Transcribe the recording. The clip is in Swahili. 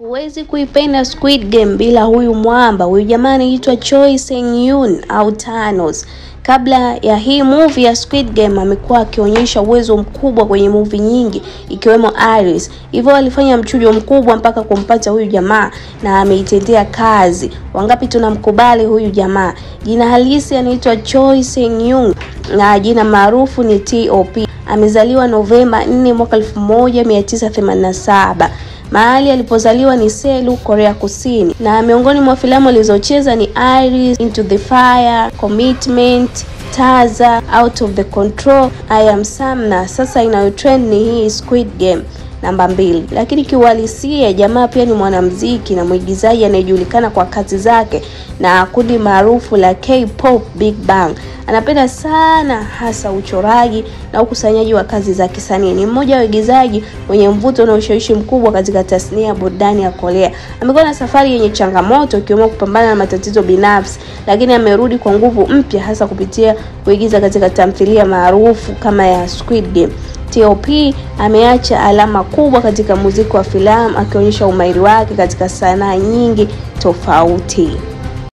Huwezi kuipenda Squid Game bila huyu mwamba. Huyu jamaa anaitwa Choi Sang-yoon au Thanos. Kabla ya hii movie ya Squid Game amekuwa akionyesha uwezo mkubwa kwenye movie nyingi ikiwemo Iris. Hivyo alifanya mchujo mkubwa mpaka kumpata huyu jamaa na ameitendea kazi. Wangapi tunamkubali huyu jamaa. Jina halisi anaitwa Choi Sang-yoon na jina maarufu ni T.O.P. Amezaliwa Novemba 4 mwaka 1987. Mahali alipozaliwa ni Seoul, Korea Kusini, na miongoni mwa filamu alizocheza ni Iris, Into the Fire, Commitment, Taza, Out of the Control, I Am Sam, na sasa inayotrend ni hii Squid Game namba 2. Lakini kiuhalisia jamaa pia ni mwanamuziki na mwigizaji anayejulikana kwa kazi zake na kundi maarufu la K-pop Big Bang. Anapenda sana hasa uchoraji na ukusanyaji wa kazi za kisanii. Ni mmoja wa waigizaji wenye mvuto na ushawishi mkubwa katika tasnia ya burudani ya Korea. Amekuwa na safari yenye changamoto ikiwemo kupambana na matatizo binafsi, lakini amerudi kwa nguvu mpya hasa kupitia kuigiza katika tamthilia maarufu kama ya Squid Game. T.O.P. ameacha alama kubwa katika muziki wa filamu akionyesha umahiri wake katika sanaa nyingi tofauti.